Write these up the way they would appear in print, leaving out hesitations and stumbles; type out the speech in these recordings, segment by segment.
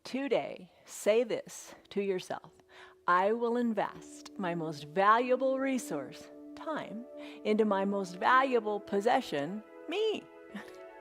Today, say this to yourself: I will invest my most valuable resource, time, into my most valuable possession, me.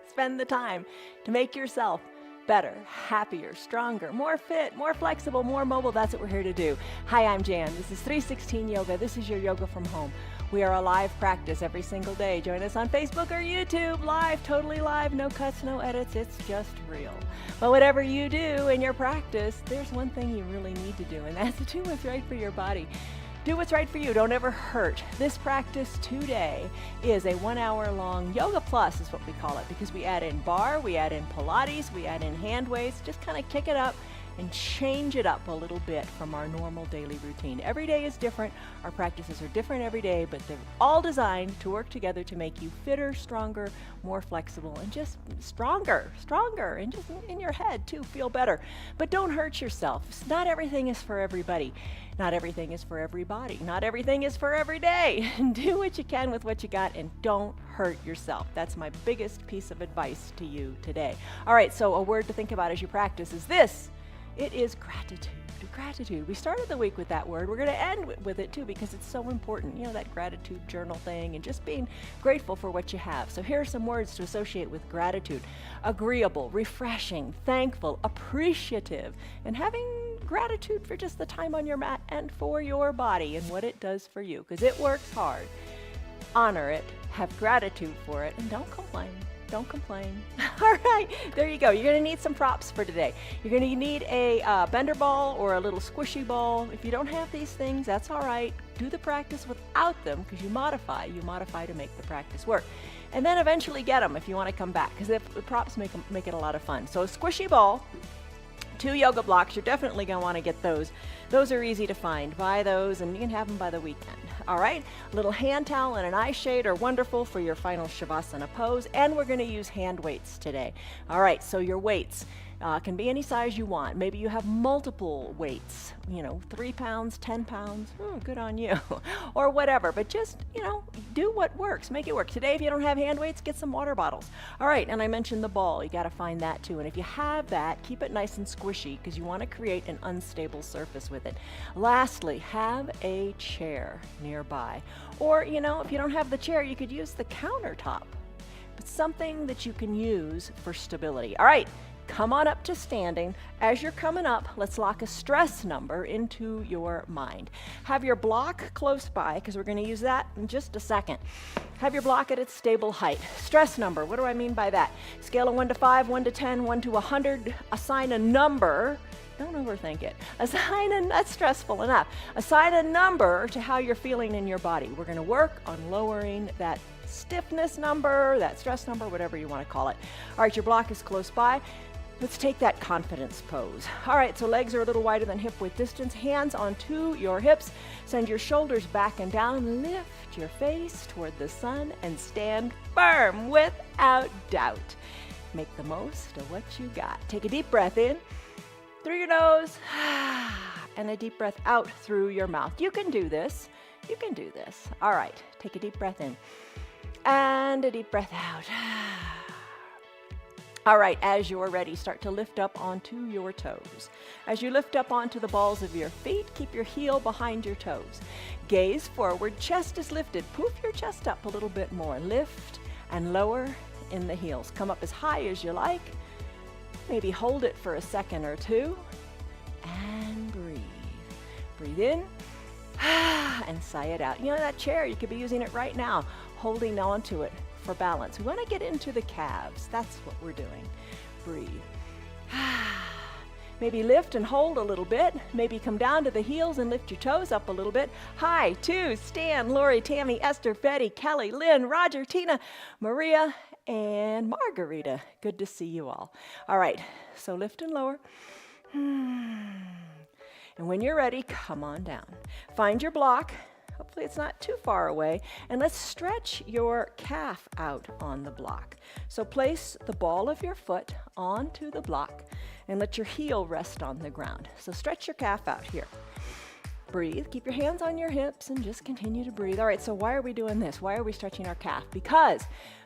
Spend the time to make yourself better, happier, stronger, more fit, more flexible, more mobile. That's what we're here to do. Hi, I'm Jan. This is 316 Yoga. This is your yoga from home. We are a live practice every single day. Join us on Facebook or YouTube, live, totally live, no cuts, no edits. It's just real. But whatever you do in your practice, there's one thing you really need to do, and that's to do what's right for your body. Do what's right for you. Don't ever hurt. This practice today is a 1 hour long Yoga Plus is what we call it, because we add in Barre, we add in Pilates, we add in hand weights, just kind of kick it up and change it up a little bit from our normal daily routine. Every day is different. Our practices are different every day, but they're all designed to work together to make you fitter, stronger, more flexible, and just stronger, and just in your head too, feel better. But don't hurt yourself. Not everything is for everybody. Not everything is for everybody. Not everything is for every day. Do what you can with what you got and don't hurt yourself. That's my biggest piece of advice to you today. All right, so a word to think about as you practice is this. It is gratitude. Gratitude. We started the week with that word. We're going to end with it too, because it's so important. You know, that gratitude journal thing and just being grateful for what you have. So here are some words to associate with gratitude: agreeable, refreshing, thankful, appreciative, and having gratitude for just the time on your mat and for your body and what it does for you, because it works hard. Honor it, have gratitude for it, and don't complain. Don't complain. All right, there you go. You're going to need some props for today. You're going to need a bender ball or a little squishy ball. If you don't have these things, that's all right. Do the practice without them, because you modify to make the practice work. And then eventually get them if you want to come back, because the props make it a lot of fun. So a squishy ball, 2 yoga blocks, you're definitely going to want to get those. Those are easy to find. Buy those, and you can have them by the weekend. All right, a little hand towel and an eye shade are wonderful for your final Shavasana pose, and we're going to use hand weights today. All right, so your weights can be any size you want. Maybe you have multiple weights, 3 pounds, 10 pounds, good on you, or whatever, but just, do what works, make it work. Today, if you don't have hand weights, get some water bottles. All right, and I mentioned the ball, you gotta find that too, and if you have that, keep it nice and squishy, because you wanna create an unstable surface with it. Lastly, have a chair nearby, or, if you don't have the chair, you could use the countertop, but something that you can use for stability. All right. Come on up to standing. As you're coming up, let's lock a stress number into your mind. Have your block close by, because we're going to use that in just a second. Have your block at its stable height. Stress number, what do I mean by that? Scale of 1 to 5, 1 to 10, 1 to 100. Assign a number. Don't overthink it. That's stressful enough. Assign a number to how you're feeling in your body. We're going to work on lowering that stiffness number, that stress number, whatever you want to call it. All right, your block is close by. Let's take that confidence pose. All right, so legs are a little wider than hip width distance, hands onto your hips. Send your shoulders back and down, lift your face toward the sun, and stand firm without doubt. Make the most of what you got. Take a deep breath in through your nose, and a deep breath out through your mouth. You can do this. You can do this. All right, take a deep breath in and a deep breath out. All right, as you're ready, start to lift up onto your toes. As you lift up onto the balls of your feet, keep your heel behind your toes. Gaze forward, chest is lifted. Poof your chest up a little bit more. Lift and lower in the heels. Come up as high as you like. Maybe hold it for a second or two. And breathe. Breathe in and sigh it out. That chair, you could be using it right now, holding on to it for balance. We want to get into the calves. That's what we're doing. Breathe. Maybe lift and hold a little bit. Maybe come down to the heels and lift your toes up a little bit. Hi, to Stan, Lori, Tammy, Esther, Betty, Kelly, Lynn, Roger, Tina, Maria, and Margarita. Good to see you all. All right, so lift and lower. And when you're ready, come on down. Find your block. Hopefully it's not too far away. And let's stretch your calf out on the block. So place the ball of your foot onto the block and let your heel rest on the ground. So stretch your calf out here. Breathe. Keep your hands on your hips and just continue to breathe. All right, so why are we doing this? Why are we stretching our calf? Because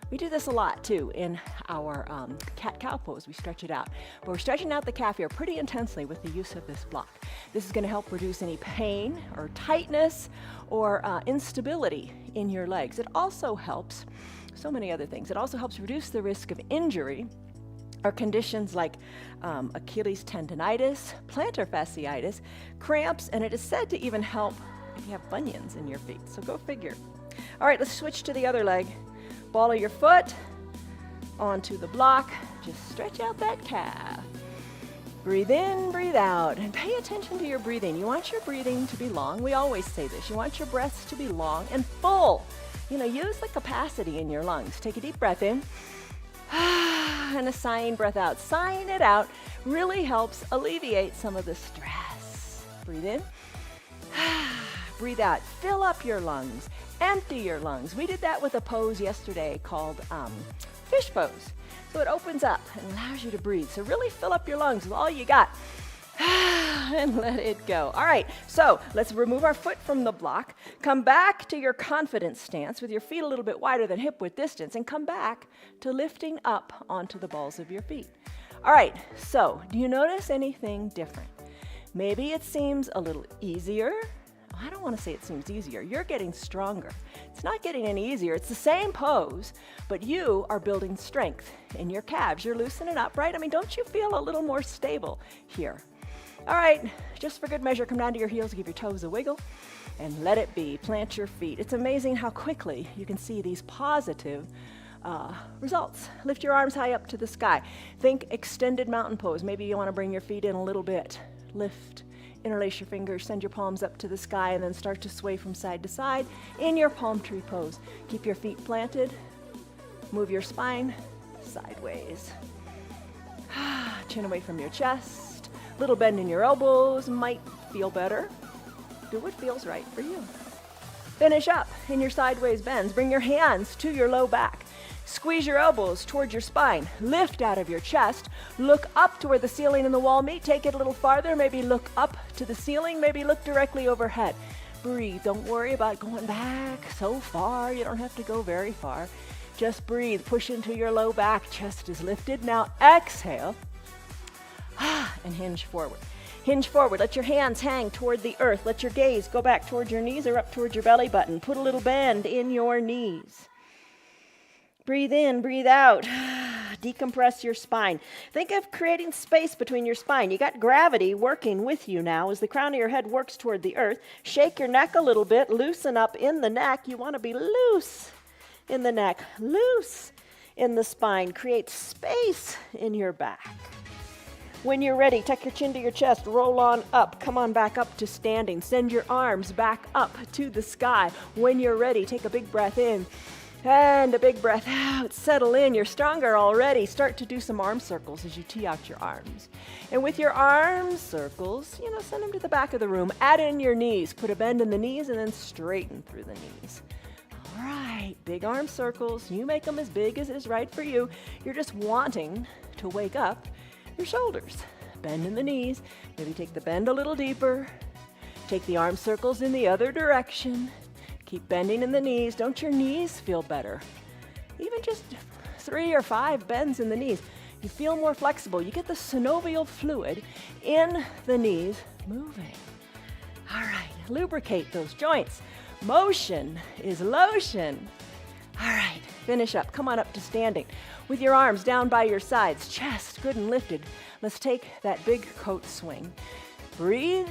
we do this a lot too in our cat-cow pose. We stretch it out. But we're stretching out the calf here pretty intensely with the use of this block. This is going to help reduce any pain or tightness or instability in your legs. It also helps so many other things. It also helps reduce the risk of injury or conditions like Achilles tendonitis, plantar fasciitis, cramps, and it is said to even help if you have bunions in your feet. So go figure. All right, let's switch to the other leg. Ball of your foot onto the block. Just stretch out that calf. Breathe in, breathe out, and pay attention to your breathing. You want your breathing to be long. We always say this. You want your breaths to be long and full. Use the capacity in your lungs. Take a deep breath in. And a sighing breath out. Sighing it out really helps alleviate some of the stress. Breathe in. Breathe out. Fill up your lungs. Empty your lungs. We did that with a pose yesterday called fish pose. So it opens up and allows you to breathe. So really fill up your lungs with all you got. And let it go. All right, so let's remove our foot from the block. Come back to your confidence stance with your feet a little bit wider than hip width distance, and come back to lifting up onto the balls of your feet. All right, so do you notice anything different? Maybe it seems a little easier. I don't want to say it seems easier. You're getting stronger. It's not getting any easier. It's the same pose, but you are building strength in your calves. You're loosening up, right? Don't you feel a little more stable here? All right, just for good measure, come down to your heels, give your toes a wiggle, and let it be. Plant your feet. It's amazing how quickly you can see these positive results. Lift your arms high up to the sky. Think extended mountain pose. Maybe you want to bring your feet in a little bit. Lift, interlace your fingers, send your palms up to the sky, and then start to sway from side to side in your palm tree pose. Keep your feet planted. Move your spine sideways. Chin away from your chest. Little bend in your elbows might feel better. Do what feels right for you. Finish up in your sideways bends. Bring your hands to your low back. Squeeze your elbows towards your spine. Lift out of your chest. Look up to where the ceiling and the wall meet. Take it a little farther. Maybe look up to the ceiling. Maybe look directly overhead. Breathe. Don't worry about going back so far. You don't have to go very far. Just breathe. Push into your low back. Chest is lifted. Now exhale. And hinge forward. Hinge forward. Let your hands hang toward the earth. Let your gaze go back toward your knees or up toward your belly button. Put a little bend in your knees. Breathe in, breathe out. Decompress your spine. Think of creating space between your spine. You got gravity working with you now as the crown of your head works toward the earth. Shake your neck a little bit. Loosen up in the neck. You want to be loose in the neck, loose in the spine. Create space in your back. When you're ready, tuck your chin to your chest, roll on up, come on back up to standing. Send your arms back up to the sky. When you're ready, take a big breath in and a big breath out. Settle in, you're stronger already. Start to do some arm circles as you tee out your arms. And with your arm circles, send them to the back of the room. Add in your knees, put a bend in the knees and then straighten through the knees. All right, big arm circles. You make them as big as is right for you. You're just wanting to wake up your shoulders. Bend in the knees. Maybe take the bend a little deeper. Take the arm circles in the other direction. Keep bending in the knees. Don't your knees feel better? Even just 3 or 5 bends in the knees. You feel more flexible. You get the synovial fluid in the knees moving. All right, lubricate those joints. Motion is lotion. All right, finish up. Come on up to standing. With your arms down by your sides, chest good and lifted. Let's take that big coat swing. Breathe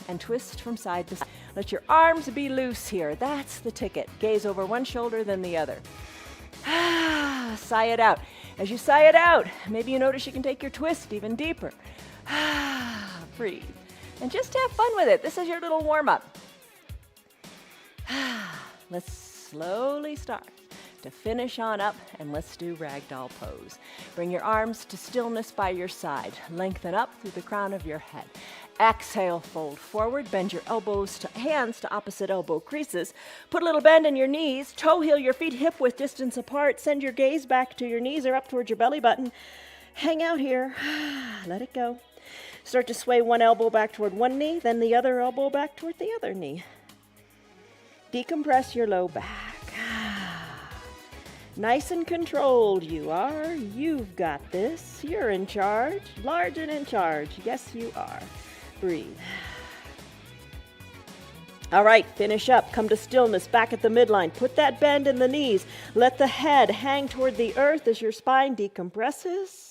and twist from side to side. Let your arms be loose here. That's the ticket. Gaze over one shoulder, then the other. Sigh it out. As you sigh it out, maybe you notice you can take your twist even deeper. Breathe. And just have fun with it. This is your little warm-up. Let's slowly start to finish on up, and let's do ragdoll pose. Bring your arms to stillness by your side. Lengthen up through the crown of your head. Exhale, fold forward. Bend your hands to opposite elbow creases. Put a little bend in your knees. Toe heel your feet hip width distance apart. Send your gaze back to your knees or up towards your belly button. Hang out here. Let it go. Start to sway one elbow back toward one knee, then the other elbow back toward the other knee. Decompress your low back. Nice and controlled you are. You've got this. You're in charge. Large and in charge. Yes, you are. Breathe. All right, finish up. Come to stillness back at the midline. Put that bend in the knees. Let the head hang toward the earth as your spine decompresses.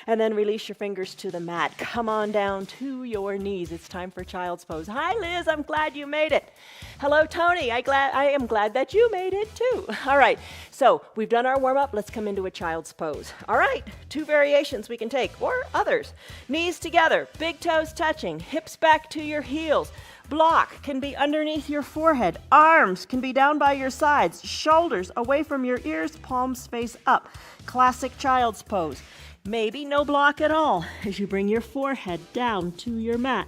And then release your fingers to the mat. Come on down to your knees. It's time for child's pose. Hi, Liz. I'm glad you made it. Hello, Tony. I am glad that you made it too. All right. So we've done our warm up. Let's come into a child's pose. All right. 2 variations we can take, or others. Knees together, big toes touching, hips back to your heels. Block can be underneath your forehead. Arms can be down by your sides. Shoulders away from your ears. Palms face up. Classic child's pose. Maybe no block at all as you bring your forehead down to your mat.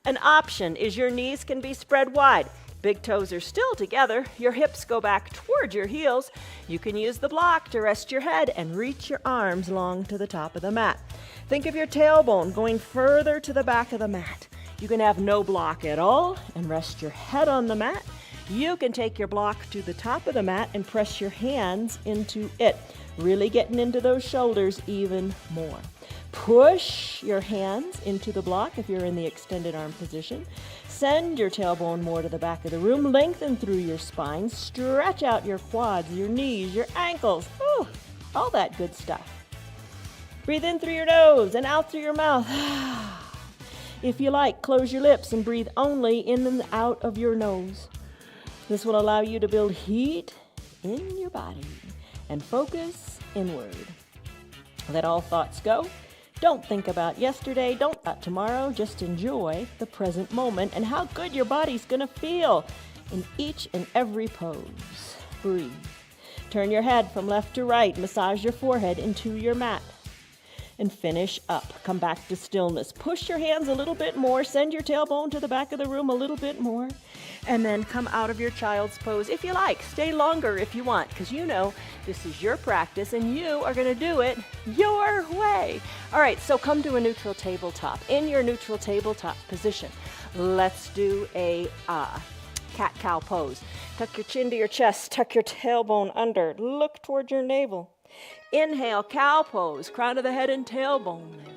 An option is your knees can be spread wide. Big toes are still together. Your hips go back toward your heels. You can use the block to rest your head and reach your arms long to the top of the mat. Think of your tailbone going further to the back of the mat. You can have no block at all and rest your head on the mat. You can take your block to the top of the mat and press your hands into it, really getting into those shoulders even more. Push your hands into the block if you're in the extended arm position. Send your tailbone more to the back of the room. Lengthen through your spine. Stretch out your quads, your knees, your ankles. Ooh, all that good stuff. Breathe in through your nose and out through your mouth. If you like, close your lips and breathe only in and out of your nose. This will allow you to build heat in your body and focus inward. Let all thoughts go. Don't think about yesterday. Don't think about tomorrow. Just enjoy the present moment and how good your body's going to feel in each and every pose. Breathe. Turn your head from left to right. Massage your forehead into your mat. And finish up. Come back to stillness. Push your hands a little bit more. Send your tailbone to the back of the room a little bit more. And then come out of your child's pose if you like. Stay longer if you want, because you know this is your practice and you are going to do it your way. All right, so come to a neutral tabletop. In your neutral tabletop position, let's do a cat-cow pose. Tuck your chin to your chest. Tuck your tailbone under. Look toward your navel. Inhale, cow pose, crown of the head and tailbone lift.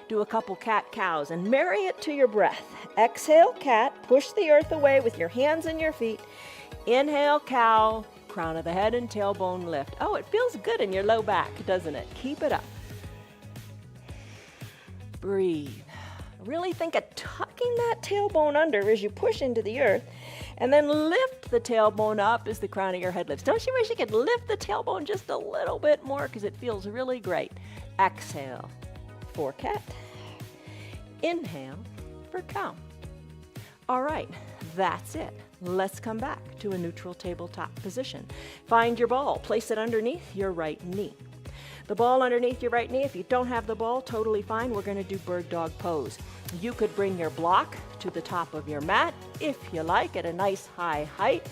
Do a couple cat-cows and marry it to your breath. Exhale, cat, push the earth away with your hands and your feet. Inhale, cow, crown of the head and tailbone lift. Oh, it feels good in your low back, doesn't it? Keep it up. Breathe. Really think of tucking that tailbone under as you push into the earth, and then lift the tailbone up as the crown of your head lifts. Don't you wish you could lift the tailbone just a little bit more, because it feels really great. Exhale for cat. Inhale for cow. All right, that's it. Let's come back to a neutral tabletop position. Find your ball. Place it underneath your right knee. The ball underneath your right knee. If you don't have the ball, totally fine. We're going to do bird dog pose. You could bring your block to the top of your mat if you like, at a nice high height.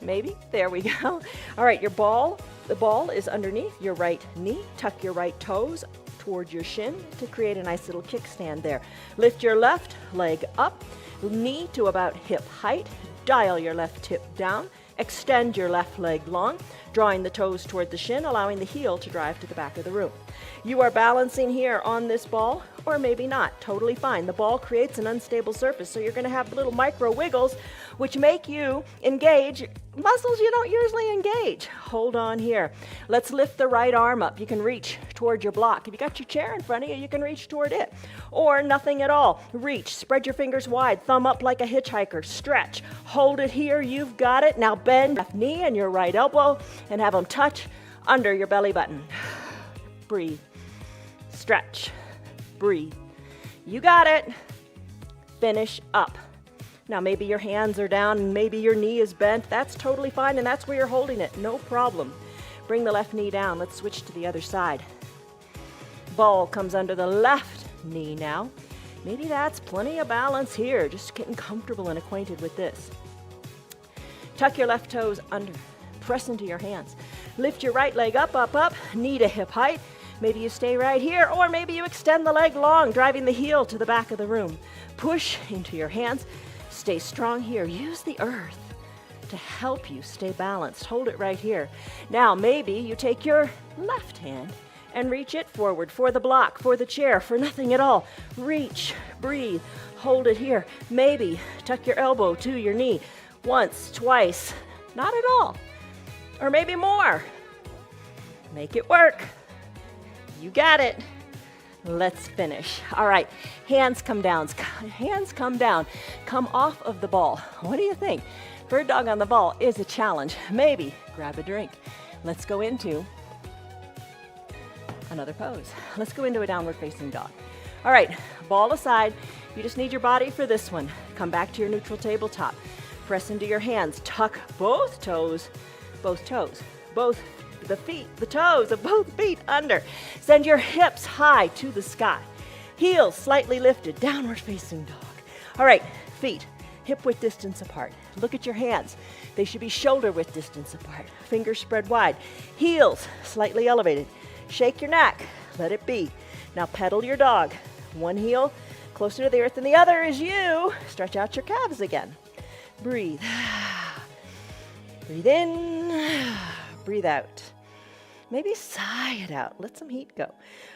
Maybe. There we go. All right, the ball is underneath your right knee. Tuck your right toes towards your shin to create a nice little kickstand there. Lift your left leg up, knee to about hip height. Dial your left hip down. Extend your left leg long, drawing the toes toward the shin, allowing the heel to drive to the back of the room. You are balancing here on this ball, or maybe not. Totally fine. The ball creates an unstable surface, so you're going to have little micro wiggles, which make you engage muscles you don't usually engage. Hold on here. Let's lift the right arm up. You can reach toward your block. If you got your chair in front of you, you can reach toward it. Or nothing at all. Reach. Spread your fingers wide. Thumb up like a hitchhiker. Stretch. Hold it here. You've got it. Now bend left knee and your right elbow and have them touch under your belly button. Breathe. Stretch. Breathe. You got it. Finish up. Now maybe your hands are down and maybe your knee is bent. That's totally fine, and that's where you're holding it. No problem. Bring the left knee down. Let's switch to the other side. Ball comes under the left knee now. Maybe that's plenty of balance here. Just getting comfortable and acquainted with this. Tuck your left toes under. Press into your hands. Lift your right leg up, up, up. Knee to hip height. Maybe you stay right here, or maybe you extend the leg long, driving the heel to the back of the room. Push into your hands. Stay strong here. Use the earth to help you stay balanced. Hold it right here. Now, maybe you take your left hand and reach it forward for the block, for the chair, for nothing at all. Reach, breathe, hold it here. Maybe tuck your elbow to your knee once, twice, not at all, or maybe more. Make it work. You got it. Let's finish. All right, hands come down. Hands come down. Come off of the ball. What do you think? Bird dog on the ball is a challenge. Maybe grab a drink. Let's go into another pose. Let's go into a downward facing dog. All right, ball aside. You just need your body for this one. Come back to your neutral tabletop. Press into your hands. Tuck both toes, both the feet, the toes of both feet under. Send your hips high to the sky. Heels slightly lifted, downward facing dog. All right, feet hip width distance apart. Look at your hands. They should be shoulder width distance apart. Fingers spread wide. Heels slightly elevated. Shake your neck. Let it be. Now pedal your dog. One heel closer to the earth than the other as you stretch out your calves again. Breathe. Breathe in. Breathe out. Maybe sigh it out. Let some heat go.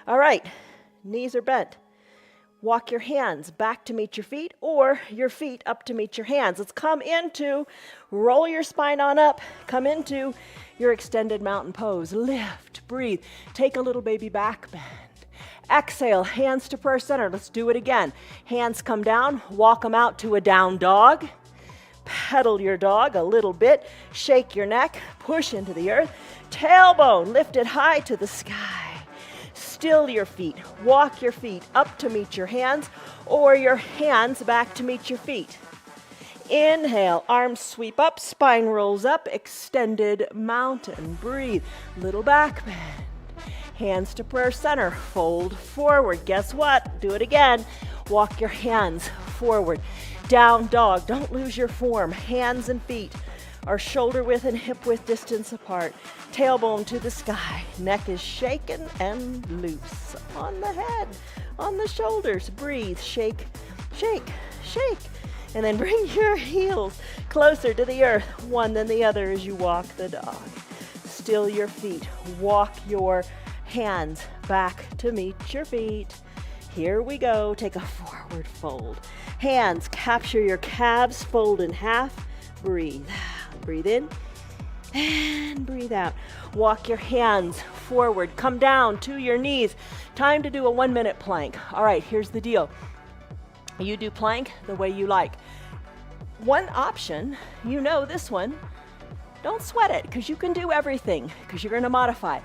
All right. Knees are bent. Walk your hands back to meet your feet, or your feet up to meet your hands. Let's come into, roll your spine on up, come into your extended mountain pose. Lift, breathe, take a little baby back bend. Exhale, hands to prayer center. Let's do it again. Hands come down, walk them out to a down dog. Pedal your dog a little bit, shake your neck, push into the earth. Tailbone lifted high to the sky. Still your feet. Walk your feet up to meet your hands, or your hands back to meet your feet. Inhale, arms sweep up, spine rolls up, extended mountain. Breathe, little back bend. Hands to prayer center, fold forward. Guess what? Do it again. Walk your hands forward. Down dog, don't lose your form. Hands and feet are shoulder width and hip width distance apart. Tailbone to the sky. Neck is shaken and loose. On the head, on the shoulders. Breathe, shake, shake, shake. And then bring your heels closer to the earth, one than the other as you walk the dog. Still your feet. Walk your hands back to meet your feet. Here we go. Take a forward fold. Hands capture your calves, fold in half. Breathe. Breathe in and breathe out. Walk your hands forward. Come down to your knees. Time to do a 1-minute plank. All right, here's the deal. You do plank the way you like. One option, you know this one, don't sweat it because you can do everything because you're going to modify.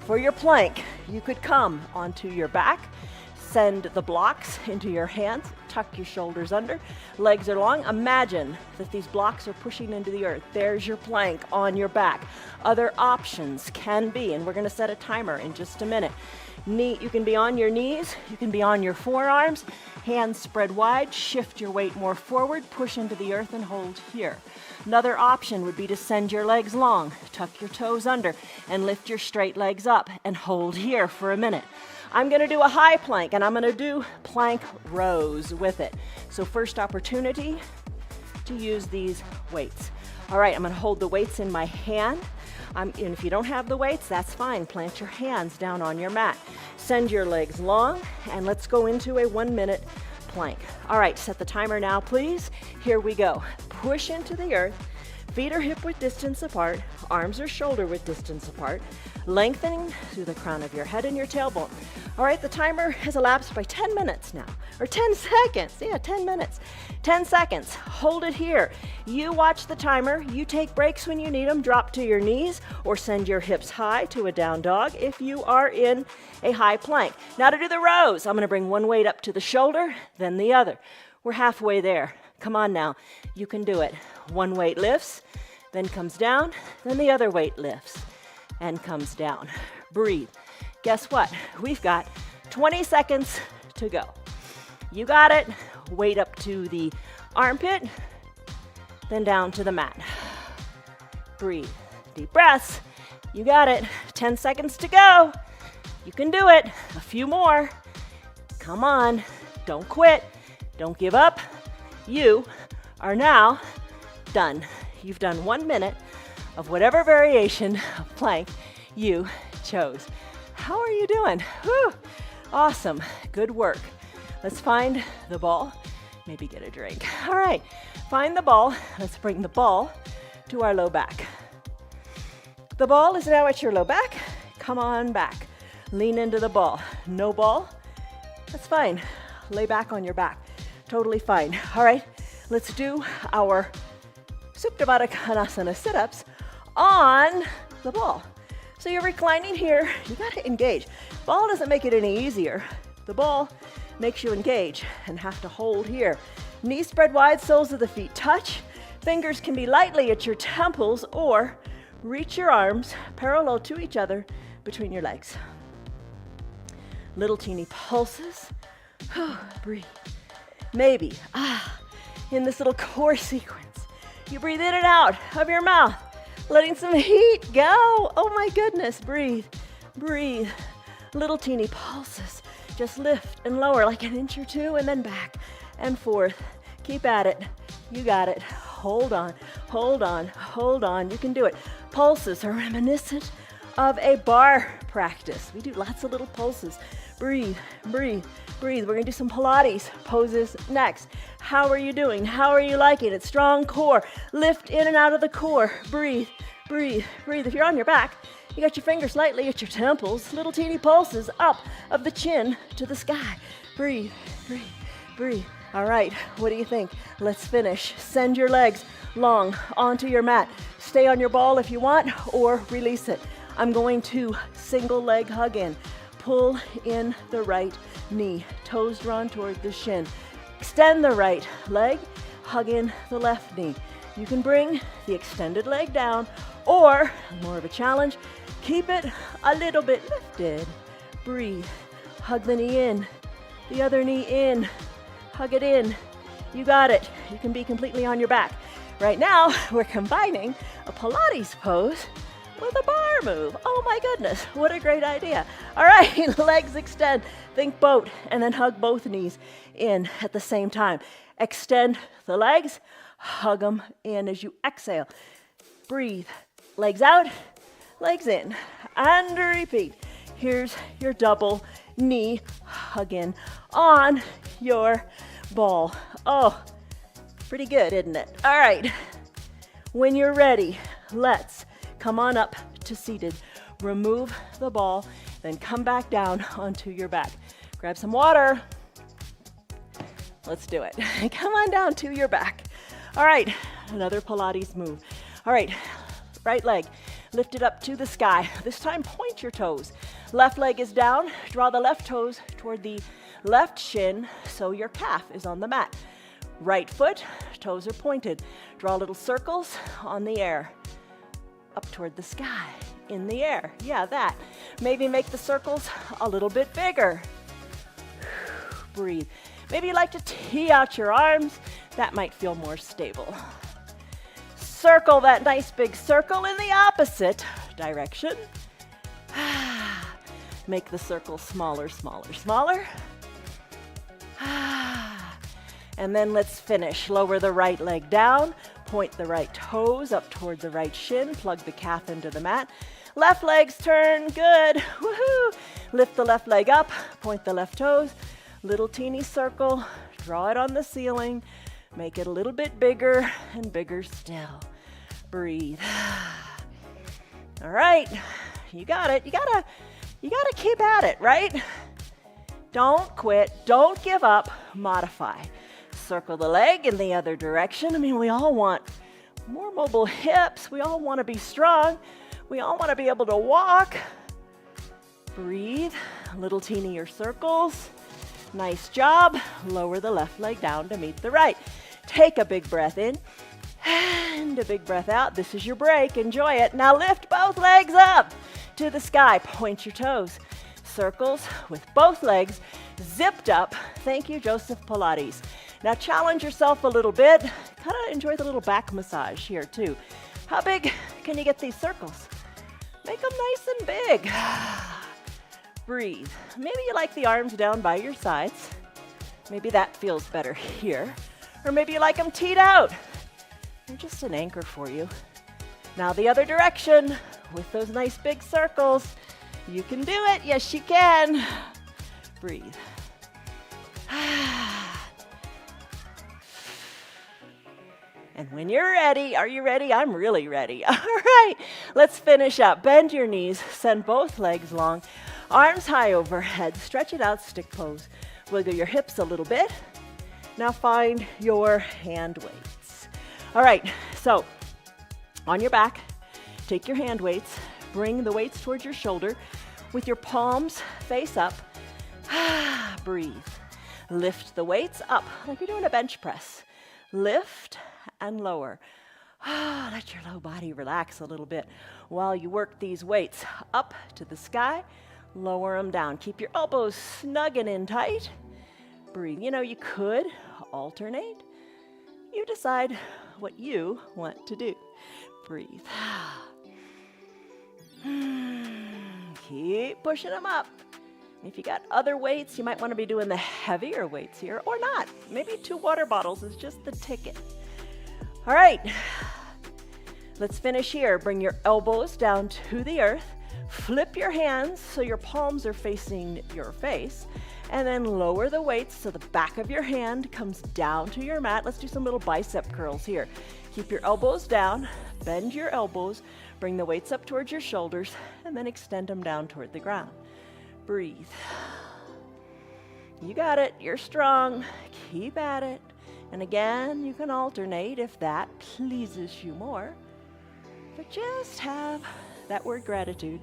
For your plank, you could come onto your back, send the blocks into your hands, tuck your shoulders under, legs are long. Imagine that these blocks are pushing into the earth. There's your plank on your back. Other options can be, and we're going to set a timer in just a minute. You can be on your knees, you can be on your forearms, hands spread wide, shift your weight more forward, push into the earth and hold here. Another option would be to send your legs long, tuck your toes under, and lift your straight legs up and hold here for a minute. I'm going to do a high plank, and I'm going to do plank rows with it. So first opportunity to use these weights. All right, I'm going to hold the weights in my hand. And if you don't have the weights, that's fine. Plant your hands down on your mat. Send your legs long, and let's go into a 1-minute plank. All right, set the timer now, please. Here we go. Push into the earth. Feet are hip width distance apart. Arms are shoulder width distance apart. Lengthening through the crown of your head and your tailbone. All right, the timer has elapsed by 10 minutes now, or 10 seconds. Yeah, 10 minutes. 10 seconds. Hold it here. You watch the timer. You take breaks when you need them. Drop to your knees or send your hips high to a down dog if you are in a high plank. Now to do the rows, I'm going to bring one weight up to the shoulder, then the other. We're halfway there. Come on now. You can do it. One weight lifts, then comes down, then the other weight lifts and comes down. Breathe. Guess what? We've got 20 seconds to go. You got it. Weight up to the armpit, then down to the mat. Breathe. Deep breaths. You got it. 10 seconds to go. You can do it. A few more. Come on. Don't quit. Don't give up. You are now done. You've done 1 minute of whatever variation of plank you chose. How are you doing? Whew. Awesome. Good work. Let's find the ball. Maybe get a drink. All right. Find the ball. Let's bring the ball to our low back. The ball is now at your low back. Come on back. Lean into the ball. No ball? That's fine. Lay back on your back. Totally fine. All right. Let's do our Supta Baddha Konasana sit-ups on the ball. So you're reclining here. You got to engage. Ball doesn't make it any easier. The ball makes you engage and have to hold here. Knees spread wide, soles of the feet touch. Fingers can be lightly at your temples or reach your arms parallel to each other between your legs. Little teeny pulses. Breathe. Maybe, in this little core sequence, you breathe in and out of your mouth, letting some heat go. Oh my goodness, breathe, breathe. Little teeny pulses. Just lift and lower like an inch or two and then back and forth. Keep at it. You got it. Hold on, hold on, hold on. You can do it. Pulses are reminiscent of a bar practice. We do lots of little pulses. Breathe, breathe, breathe. We're gonna do some Pilates poses next. How are you doing? How are you liking it? Strong core. Lift in and out of the core. Breathe, breathe, breathe. If you're on your back, you got your fingers lightly at your temples. Little teeny pulses up of the chin to the sky. Breathe, breathe, breathe. All right, what do you think? Let's finish. Send your legs long onto your mat. Stay on your ball if you want, or release it. I'm going to single leg hug in. Pull in the right knee, toes drawn toward the shin. Extend the right leg, hug in the left knee. You can bring the extended leg down, or, more of a challenge, keep it a little bit lifted. Breathe, hug the knee in, the other knee in, hug it in. You got it. You can be completely on your back. Right now, we're combining a Pilates pose with a bar move. Oh my goodness, what a great idea. All right, legs extend. Think boat, and then hug both knees in at the same time. Extend the legs, hug them in as you exhale. Breathe, legs out, legs in, and repeat. Here's your double knee hug in on your ball. Oh, pretty good, isn't it? All right, when you're ready, let's come on up to seated. Remove the ball, then come back down onto your back. Grab some water. Let's do it. Come on down to your back. All right, another Pilates move. All right, right leg lifted up to the sky. This time, point your toes. Left leg is down. Draw the left toes toward the left shin so your calf is on the mat. Right foot, toes are pointed. Draw little circles on the air. Up toward the sky, in the air. Yeah, that. Maybe make the circles a little bit bigger. Breathe. Maybe you like to tee out your arms. That might feel more stable. Circle that nice big circle in the opposite direction. Make the circle smaller, smaller, smaller. And then let's finish. Lower the right leg down. Point the right toes up toward the right shin. Plug the calf into the mat. Left legs turn. Good. Woohoo. Lift the left leg up. Point the left toes. Little teeny circle. Draw it on the ceiling. Make it a little bit bigger and bigger still. Breathe. All right. You got it. You gotta keep at it, right? Don't quit. Don't give up. Modify. Circle the leg in the other direction. I mean, we all want more mobile hips. We all want to be strong. We all want to be able to walk. Breathe. Little teenier circles. Nice job. Lower the left leg down to meet the right. Take a big breath in and a big breath out. This is your break. Enjoy it. Now lift both legs up to the sky. Point your toes. Circles with both legs zipped up. Thank you, Joseph Pilates. Now challenge yourself a little bit. Kind of enjoy the little back massage here too. How big can you get these circles? Make them nice and big. Breathe. Maybe you like the arms down by your sides. Maybe that feels better here. Or maybe you like them teed out. They're just an anchor for you. Now the other direction with those nice big circles. You can do it. Yes, you can. Breathe. And when you're ready, are you ready? I'm really ready. All right, let's finish up. Bend your knees, send both legs long, arms high overhead, stretch it out, stick pose. Wiggle your hips a little bit. Now find your hand weights. All right, so on your back, take your hand weights, bring the weights towards your shoulder with your palms face up. Breathe. Lift the weights up like you're doing a bench press. Lift and lower. Let your low body relax a little bit while you work these weights up to the sky. Lower them down. Keep your elbows snug and in tight. Breathe. You know, you could alternate. You decide what you want to do. Breathe. Keep pushing them up. If you got other weights, you might want to be doing the heavier weights here, or not. Maybe 2 water bottles is just the ticket. All right, let's finish here. Bring your elbows down to the earth. Flip your hands so your palms are facing your face, and then lower the weights so the back of your hand comes down to your mat. Let's do some little bicep curls here. Keep your elbows down, bend your elbows, bring the weights up towards your shoulders, and then extend them down toward the ground. Breathe. You got it. You're strong. Keep at it. And again, you can alternate if that pleases you more. But just have that word gratitude.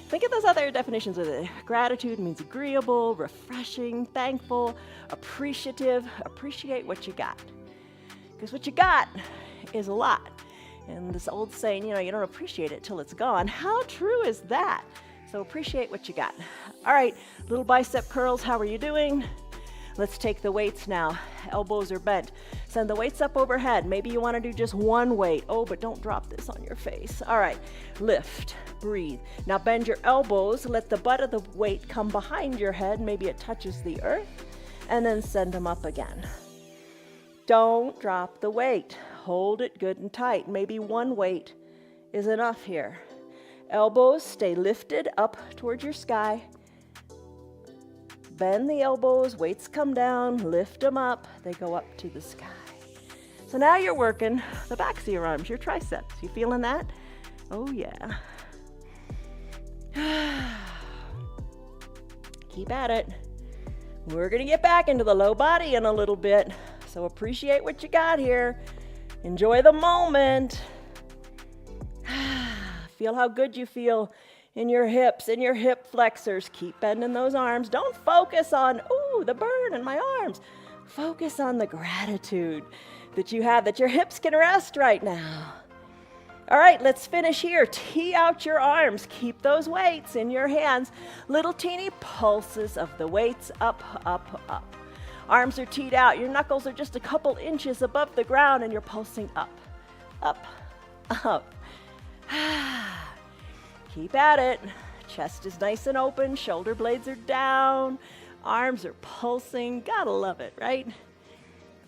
Think of those other definitions of it. Gratitude means agreeable, refreshing, thankful, appreciative. Appreciate what you got. Because what you got is a lot. And this old saying, you know, you don't appreciate it till it's gone. How true is that? So appreciate what you got. All right, little bicep curls. How are you doing? Let's take the weights now. Elbows are bent. Send the weights up overhead. Maybe you want to do just one weight. Oh, but don't drop this on your face. All right, lift, breathe. Now bend your elbows. Let the butt of the weight come behind your head. Maybe it touches the earth. And then send them up again. Don't drop the weight. Hold it good and tight. Maybe one weight is enough here. Elbows stay lifted up towards your sky. Bend the elbows, weights come down, lift them up, they go up to the sky. So now you're working the backs of your arms, your triceps. You feeling that? Oh yeah. Keep at it. We're gonna get back into the low body in a little bit, so appreciate what you got here. Enjoy the moment. Feel how good you feel in your hips, in your hip flexors. Keep bending those arms. Don't focus on, ooh, the burn in my arms. Focus on the gratitude that you have, that your hips can rest right now. All right, let's finish here. Tee out your arms. Keep those weights in your hands. Little teeny pulses of the weights up, up, up. Arms are teed out. Your knuckles are just a couple inches above the ground and you're pulsing up, up, up. Keep at it. Chest is nice and open. Shoulder blades are down. Arms are pulsing. Gotta love it, right?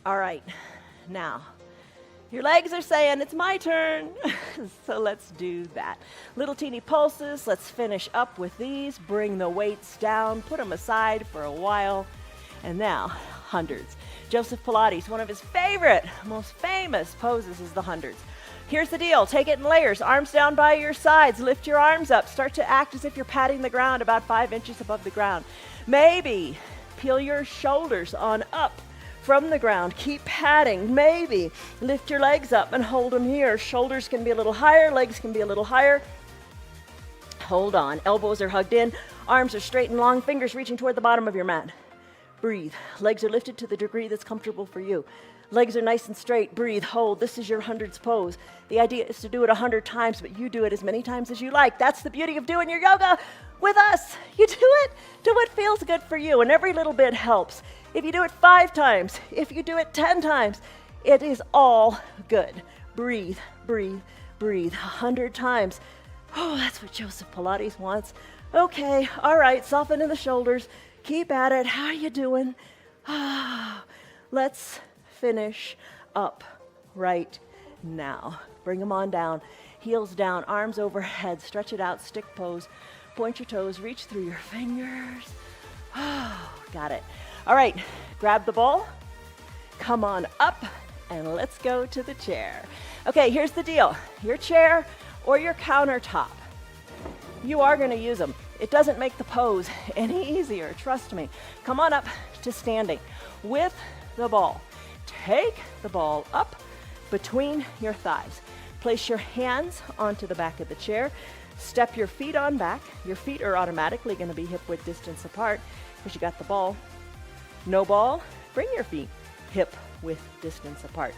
All right. Now, your legs are saying, it's my turn. So let's do that. Little teeny pulses. Let's finish up with these. Bring the weights down. Put them aside for a while. And now, hundreds. Joseph Pilates, one of his favorite, most famous poses is the hundreds. Here's the deal. Take it in layers. Arms down by your sides. Lift your arms up. Start to act as if you're patting the ground about 5 inches above the ground. Maybe peel your shoulders on up from the ground. Keep patting. Maybe lift your legs up and hold them here. Shoulders can be a little higher. Legs can be a little higher. Hold on. Elbows are hugged in. Arms are straight and long. Fingers reaching toward the bottom of your mat. Breathe. Legs are lifted to the degree that's comfortable for you. Legs are nice and straight. Breathe, hold. This is your hundreds pose. The idea is to do it 100 times, but you do it as many times as you like. That's the beauty of doing your yoga with us. You do it to what feels good for you, and every little bit helps. If you do it 5 times, if you do it 10 times, it is all good. Breathe, breathe, breathe. 100 times. Oh, that's what Joseph Pilates wants. Okay, all right, soften in the shoulders. Keep at it. How are you doing? Let's finish up right now. Bring them on down. Heels down, arms overhead. Stretch it out, stick pose. Point your toes, reach through your fingers. Got it. All right, grab the ball. Come on up, and let's go to the chair. Okay, here's the deal. Your chair or your countertop, you are going to use them. It doesn't make the pose any easier, trust me. Come on up to standing with the ball. Take the ball up between your thighs. Place your hands onto the back of the chair. Step your feet on back. Your feet are automatically going to be hip-width distance apart because you got the ball. No ball, bring your feet hip-width distance apart.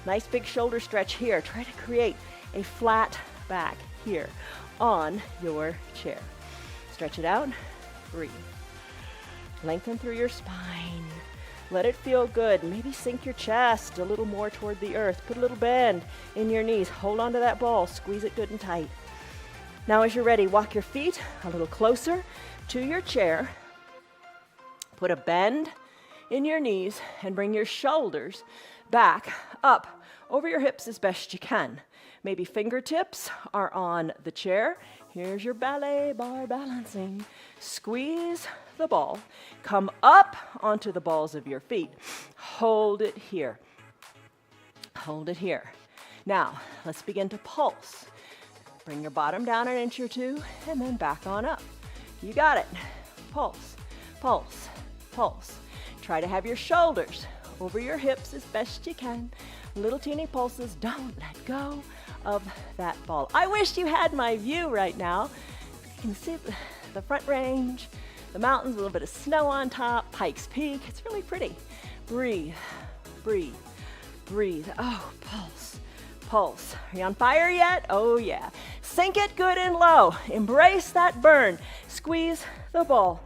Nice big shoulder stretch here. Try to create a flat back here on your chair. Stretch it out, breathe. Lengthen through your spine. Let it feel good. Maybe sink your chest a little more toward the earth. Put a little bend in your knees. Hold on to that ball. Squeeze it good and tight. Now as you're ready, walk your feet a little closer to your chair. Put a bend in your knees and bring your shoulders back up over your hips as best you can. Maybe fingertips are on the chair. Here's your ballet bar balancing. Squeeze the ball. Come up onto the balls of your feet. Hold it here. Hold it here. Now, let's begin to pulse. Bring your bottom down an inch or two and then back on up. You got it. Pulse, pulse, pulse. Try to have your shoulders over your hips as best you can. Little teeny pulses. Don't let go of that ball. I wish you had my view right now. You can see the front range, the mountains, a little bit of snow on top, Pikes Peak. It's really pretty. Breathe, breathe, breathe. Oh, pulse, pulse. Are you on fire yet? Oh yeah. Sink it good and low. Embrace that burn. Squeeze the ball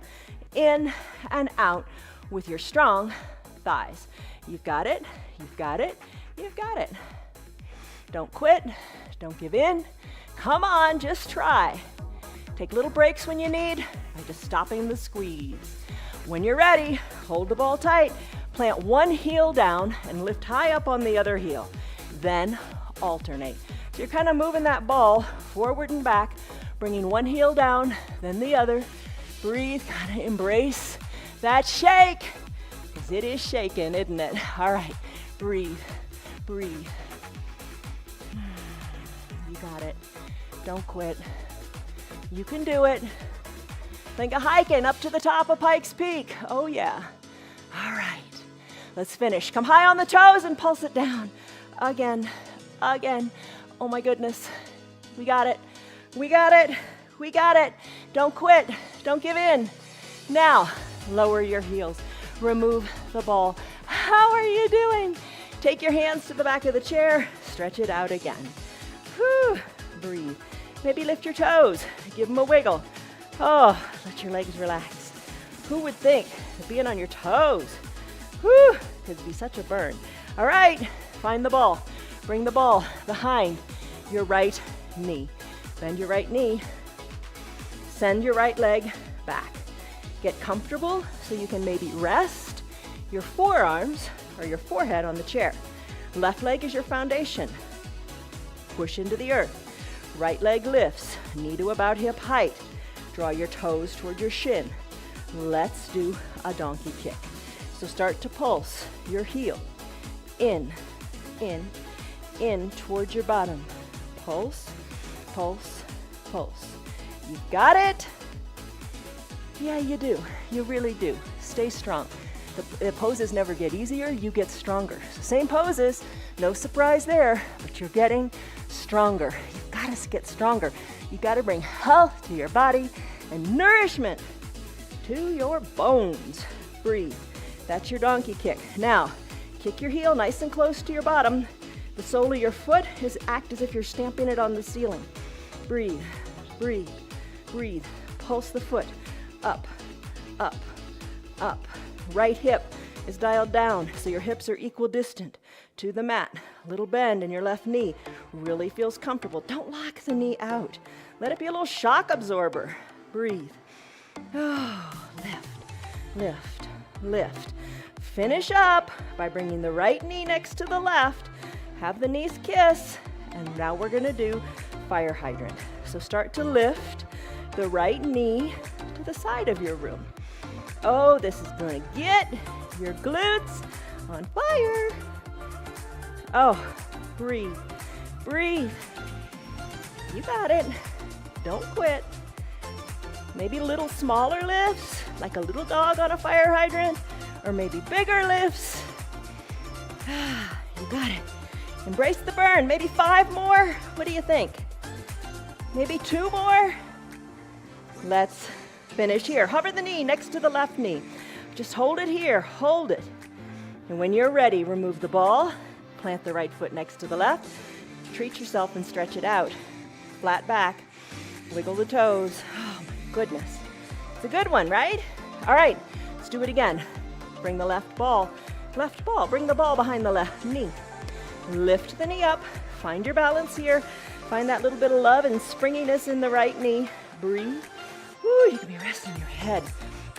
in and out with your strong thighs. You've got it, you've got it, you've got it. Don't quit, don't give in. Come on, just try. Take little breaks when you need by just stopping the squeeze. When you're ready, hold the ball tight, plant one heel down and lift high up on the other heel. Then alternate. So you're kind of moving that ball forward and back, bringing one heel down, then the other. Breathe, kind of embrace that shake, because it is shaking, isn't it? All right, breathe, breathe. You got it. Don't quit. You can do it. Think of hiking up to the top of Pikes Peak. Oh yeah. All right. Let's finish. Come high on the toes and pulse it down. Again, again. Oh my goodness. We got it. We got it. We got it. Don't quit. Don't give in. Now, lower your heels. Remove the ball. How are you doing? Take your hands to the back of the chair. Stretch it out again. Whew. Breathe. Maybe lift your toes. Give them a wiggle. Oh, let your legs relax. Who would think that being on your toes, whew, could be such a burn. All right, find the ball. Bring the ball behind your right knee. Bend your right knee. Send your right leg back. Get comfortable so you can maybe rest your forearms or your forehead on the chair. Left leg is your foundation. Push into the earth. Right leg lifts, knee to about hip height. Draw your toes toward your shin. Let's do a donkey kick. So start to pulse your heel. In towards your bottom. Pulse, pulse, pulse. You got it? Yeah, you do. You really do. Stay strong. The poses never get easier, you get stronger. So same poses, no surprise there, but you're getting stronger. You've got to get stronger. You've got to bring health to your body and nourishment to your bones. Breathe. That's your donkey kick. Now, kick your heel nice and close to your bottom. The sole of your foot act as if you're stamping it on the ceiling. Breathe, breathe, breathe. Pulse the foot. Up, up, up. Right hip is dialed down so your hips are equidistant to the mat. Little bend in your left knee. Really feels comfortable. Don't lock the knee out. Let it be a little shock absorber. breathe. Oh, lift, lift. Finish up by bringing the right knee next to the left. Have the knees kiss. And now we're gonna do fire hydrant. So start to lift the right knee to the side of your room. Oh, this is gonna get your glutes on fire. Oh, breathe, breathe. You got it. Don't quit. Maybe little smaller lifts, like a little dog on a fire hydrant, or maybe bigger lifts. You got it. Embrace the burn. Maybe 5 more. What do you think? Maybe 2 more? Let's finish here. Hover the knee next to the left knee. Just hold it here. Hold it. And when you're ready, remove the ball. Plant the right foot next to the left. Treat yourself and stretch it out. Flat back. Wiggle the toes. Oh my goodness. It's a good one, right? All right, let's do it again. Bring the left ball. Bring the ball behind the left knee. Lift the knee up. Find your balance here. Find that little bit of love and springiness in the right knee. Breathe. Woo, you can be resting your head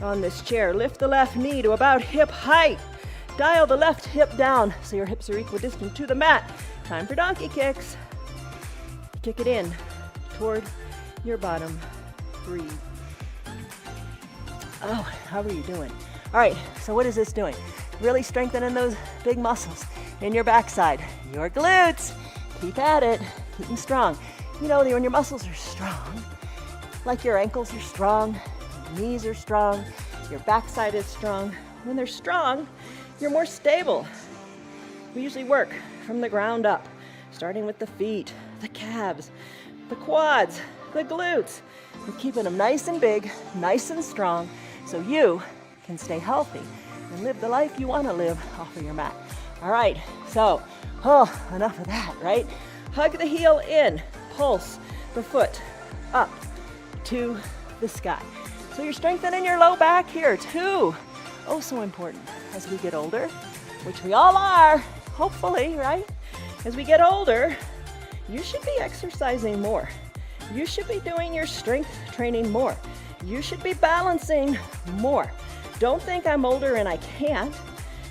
on this chair. Lift the left knee to about hip height. Dial the left hip down so your hips are equidistant to the mat. Time for donkey kicks. Kick it in toward your bottom. Breathe. Oh, how are you doing? All right, so what is this doing? Really strengthening those big muscles in your backside, your glutes. Keep at it, keep them strong. You know, when your muscles are strong, like your ankles are strong, your knees are strong, your backside is strong. When they're strong, you're more stable. We usually work from the ground up, starting with the feet, the calves, the quads, the glutes. We're keeping them nice and big, nice and strong, so you can stay healthy and live the life you want to live off of your mat. All right, so, enough of that, right? Hug the heel in, pulse the foot up to the sky. So you're strengthening your low back here too. Oh, so important as we get older, which we all are, hopefully, right? As we get older, you should be exercising more. You should be doing your strength training more. You should be balancing more. Don't think I'm older and I can't.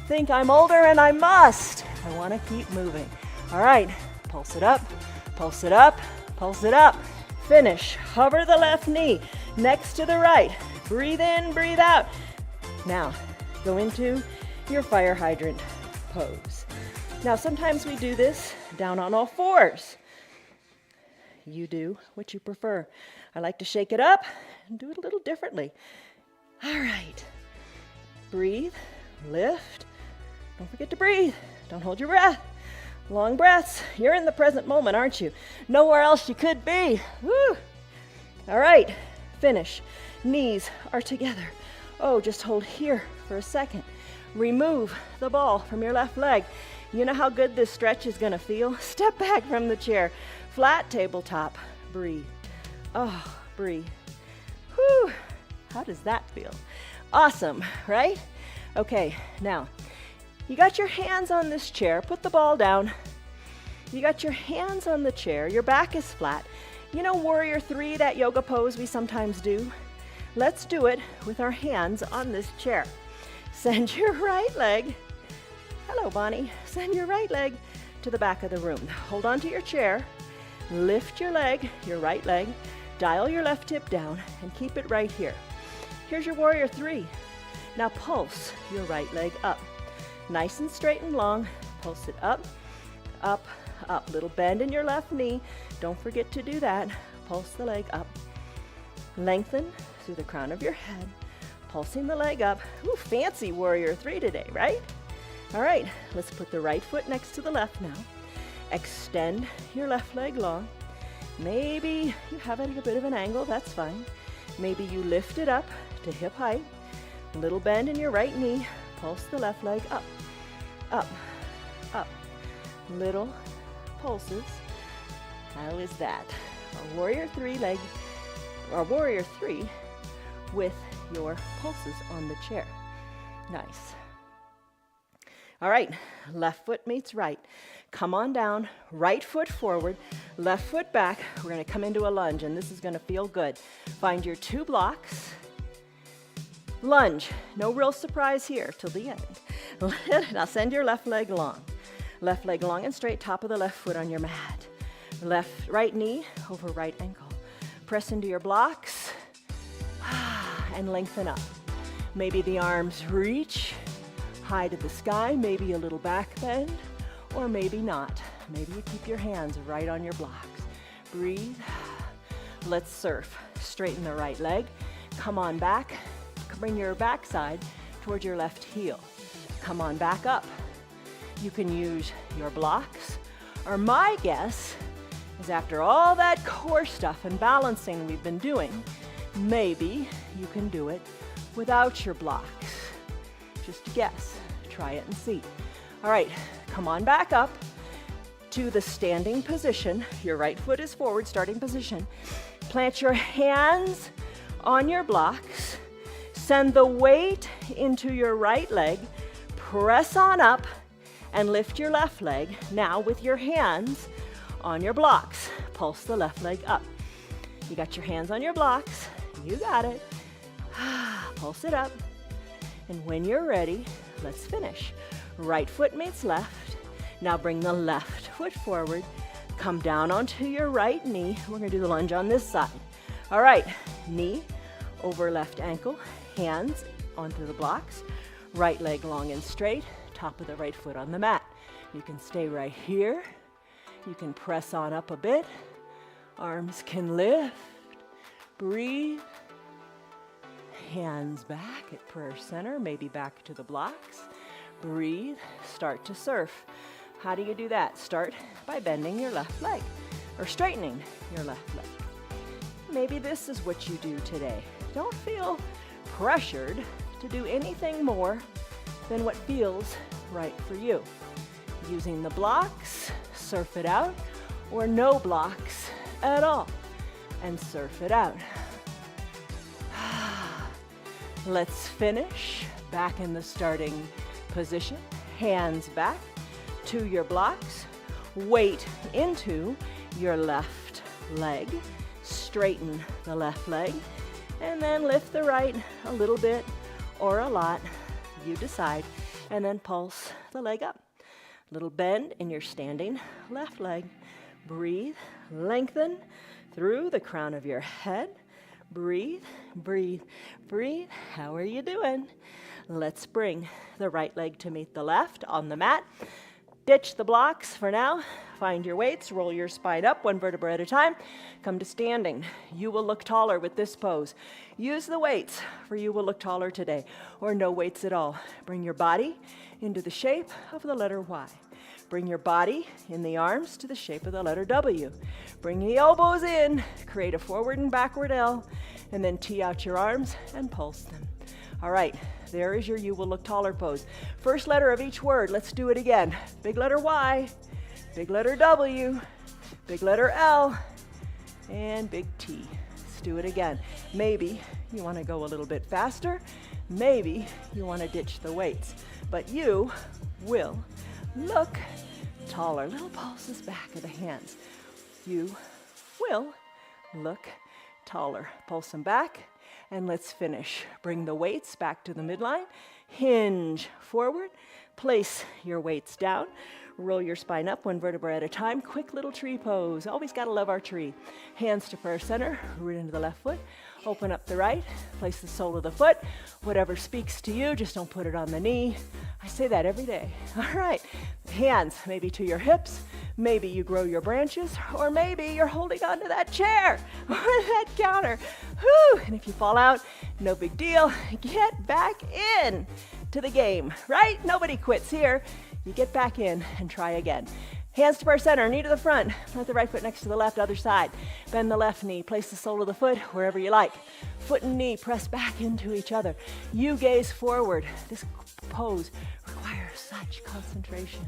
Think I'm older and I must. I want to keep moving. All right, pulse it up, pulse it up, pulse it up. Finish. Hover the left knee next to the right. Breathe in, breathe out. Now, go into your fire hydrant pose. Now, sometimes we do this down on all fours. You do what you prefer. I like to shake it up and do it a little differently. All right. Breathe, lift. Don't forget to breathe. Don't hold your breath. Long breaths. You're in the present moment, aren't you? Nowhere else you could be. Woo! All right. Finish. Knees are together. Oh, just hold here for a second. Remove the ball from your left leg. You know how good this stretch is going to feel? Step back from the chair. Flat tabletop. Breathe. Oh, breathe. Whew. How does that feel? Awesome, right? Okay, now, you got your hands on this chair. Put the ball down. You got your hands on the chair. Your back is flat. You know Warrior 3, that yoga pose we sometimes do? Let's do it with our hands on this chair. Send your right leg. Hello, Bonnie. Send your right leg to the back of the room. Hold on to your chair. Lift your leg, your right leg. Dial your left hip down and keep it right here. Here's your Warrior 3. Now pulse your right leg up. Nice and straight and long. Pulse it up, up, up. Little bend in your left knee. Don't forget to do that. Pulse the leg up. Lengthen through the crown of your head. Pulsing the leg up. Ooh, fancy Warrior 3 today, right? All right, let's put the right foot next to the left now. Extend your left leg long. Maybe you have it at a bit of an angle, that's fine. Maybe you lift it up to hip height. A little bend in your right knee. Pulse the left leg up, up, up. Little pulses. How is that? A Warrior 3 leg, or Warrior 3 with your pulses on the chair. Nice. All right, left foot meets right. Come on down, right foot forward, left foot back. We're gonna come into a lunge, and this is gonna feel good. Find your 2 blocks. Lunge, no real surprise here till the end. Now send your left leg long. Left leg long and straight, top of the left foot on your mat. Right knee over right ankle. Press into your blocks and lengthen up. Maybe the arms reach high to the sky, maybe a little back bend, or maybe not. Maybe you keep your hands right on your blocks. Breathe. Let's surf. Straighten the right leg. Come on back. Bring your backside towards your left heel. Come on back up. You can use your blocks, or my guess is after all that core stuff and balancing we've been doing, maybe you can do it without your blocks. Just a guess. Try it and see. All right, come on back up to the standing position. Your right foot is forward, starting position. Plant your hands on your blocks. Send the weight into your right leg. Press on up and lift your left leg. Now with your hands on your blocks. Pulse the left leg up. You got your hands on your blocks. You got it. Pulse it up. And when you're ready, let's finish. Right foot meets left. Now bring the left foot forward. Come down onto your right knee. We're gonna do the lunge on this side. All right, knee over left ankle, hands onto the blocks. Right leg long and straight, top of the right foot on the mat. You can stay right here. You can press on up a bit. Arms can lift. Breathe. Hands back at prayer center, maybe back to the blocks. Breathe. Start to surf. How do you do that? Start by bending your left leg or straightening your left leg. Maybe this is what you do today. Don't feel pressured to do anything more than what feels right for you. Using the blocks, surf it out, or no blocks at all, and surf it out. Let's finish back in the starting position. Hands back to your blocks. Weight into your left leg. Straighten the left leg. And then lift the right a little bit or a lot. You decide. And then pulse the leg up. Little bend in your standing left leg. Breathe. Lengthen through the crown of your head. Breathe, breathe, breathe. How are you doing? Let's bring the right leg to meet the left on the mat. Ditch the blocks for now. Find your weights. Roll your spine up 1 vertebra at a time. Come to standing. You will look taller with this pose. Use the weights for you will look taller today, or no weights at all. Bring your body into the shape of the letter Y. Bring your body in the arms to the shape of the letter W. Bring the elbows in, create a forward and backward L, and then tee out your arms and pulse them. All right, there is your you will look taller pose. First letter of each word, let's do it again. Big letter Y, big letter W, big letter L, and big T. Let's do it again. Maybe you want to go a little bit faster. Maybe you want to ditch the weights, but you will look taller. Little pulses back of the hands. You will look taller. Pulse them back, and let's finish. Bring the weights back to the midline. Hinge forward. Place your weights down. Roll your spine up 1 vertebra at a time. Quick little tree pose. Always gotta love our tree. Hands to prayer center. Root into the left foot. Open up the right. Place the sole of the foot. Whatever speaks to you, just don't put it on the knee. I say that every day. All right. Hands maybe to your hips. Maybe you grow your branches, or maybe you're holding onto that chair or that counter. Whew. And if you fall out, no big deal. Get back in to the game, right? Nobody quits here. You get back in and try again. Hands to prayer center, knee to the front. Plant the right foot next to the left, other side. Bend the left knee, place the sole of the foot wherever you like. Foot and knee press back into each other. You gaze forward. This pose requires such concentration.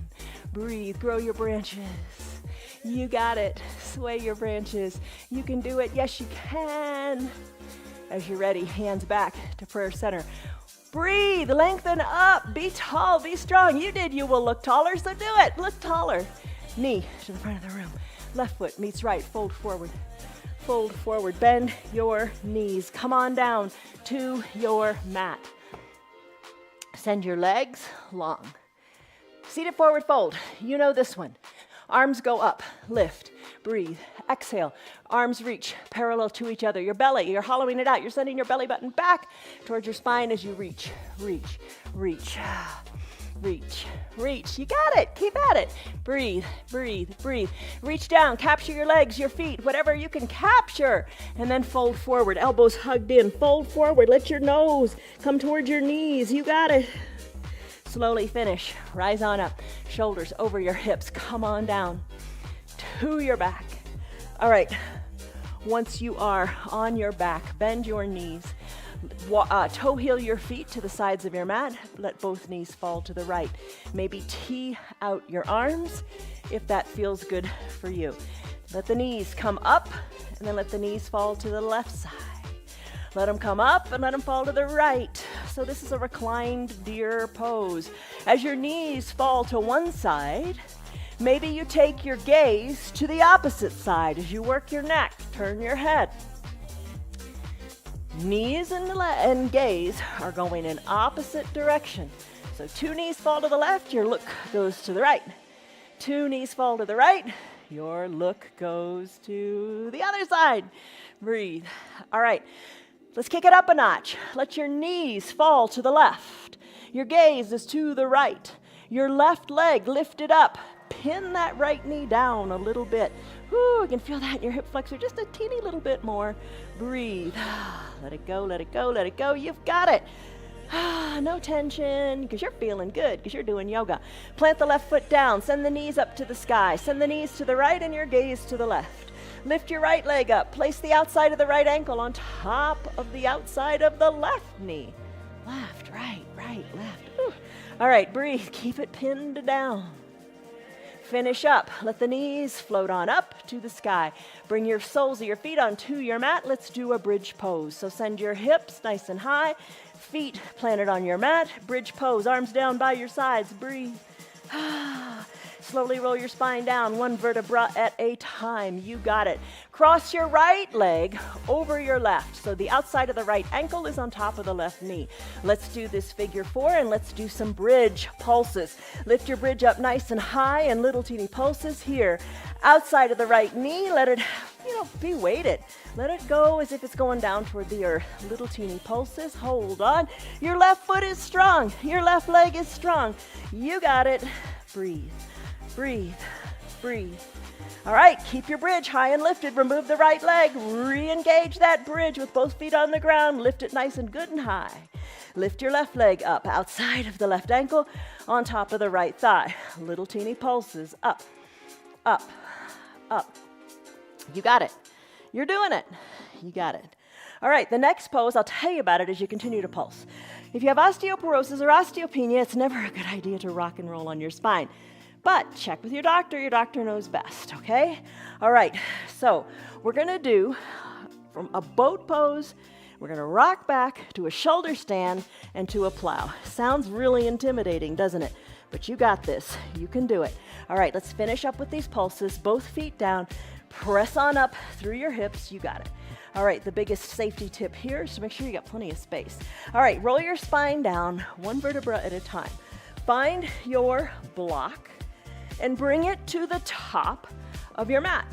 Breathe, grow your branches. You got it. Sway your branches. You can do it. Yes, you can. As you're ready, hands back to prayer center. Breathe, lengthen up, be tall, be strong. You did, you will look taller, so do it. Look taller. Knee to the front of the room. Left foot meets right, fold forward. Fold forward, bend your knees. Come on down to your mat. Send your legs long. Seated forward fold. You know this one. Arms go up, lift, breathe, exhale. Arms reach parallel to each other. Your belly, you're hollowing it out. You're sending your belly button back towards your spine as you reach, reach, reach, reach, reach. You got it. Keep at it. Breathe, breathe, breathe. Reach down, capture your legs, your feet, whatever you can capture. And then fold forward, elbows hugged in. Fold forward, let your nose come towards your knees. You got it. Slowly finish. Rise on up. Shoulders over your hips. Come on down to your back. All right. Once you are on your back, bend your knees. Toe heel your feet to the sides of your mat. Let both knees fall to the right. Maybe tee out your arms if that feels good for you. Let the knees come up and then let the knees fall to the left side. Let them come up and let them fall to the right. So this is a reclined deer pose. As your knees fall to one side, maybe you take your gaze to the opposite side as you work your neck. Turn your head. Knees and gaze are going in opposite direction. So 2 knees fall to the left, your look goes to the right. 2 knees fall to the right, your look goes to the other side. Breathe. All right. Let's kick it up a notch. Let your knees fall to the left. Your gaze is to the right. Your left leg lifted up. Pin that right knee down a little bit. Whoo, you can feel that in your hip flexor just a teeny little bit more. Breathe. Let it go, let it go, let it go. You've got it. No tension, because you're feeling good, because you're doing yoga. Plant the left foot down. Send the knees up to the sky. Send the knees to the right and your gaze to the left. Lift your right leg up. Place the outside of the right ankle on top of the outside of the left knee. Left, right, left. Whew. All right, breathe. Keep it pinned down. Finish up. Let the knees float on up to the sky. Bring your soles of your feet onto your mat. Let's do a bridge pose. So send your hips nice and high. Feet planted on your mat. Bridge pose. Arms down by your sides. Breathe. Slowly roll your spine down, 1 vertebra at a time. You got it. Cross your right leg over your left. So the outside of the right ankle is on top of the left knee. Let's do this figure 4 and let's do some bridge pulses. Lift your bridge up nice and high and little teeny pulses here. Outside of the right knee, let it, be weighted. Let it go as if it's going down toward the earth. Little teeny pulses. Hold on. Your left foot is strong. Your left leg is strong. You got it. Breathe. Breathe, breathe. All right, keep your bridge high and lifted. Remove the right leg. Re-engage that bridge with both feet on the ground. Lift it nice and good and high. Lift your left leg up outside of the left ankle on top of the right thigh. Little teeny pulses. Up, up, up. You got it. You're doing it. You got it. All right, the next pose, I'll tell you about it as you continue to pulse. If you have osteoporosis or osteopenia, it's never a good idea to rock and roll on your spine. But check with your doctor knows best, okay? All right, so we're gonna do from a boat pose, we're gonna rock back to a shoulder stand and to a plow. Sounds really intimidating, doesn't it? But you got this, you can do it. All right, let's finish up with these pulses, both feet down, press on up through your hips, you got it. All right, the biggest safety tip here is to make sure you got plenty of space. All right, roll your spine down, 1 vertebra at a time. Find your block and bring it to the top of your mat.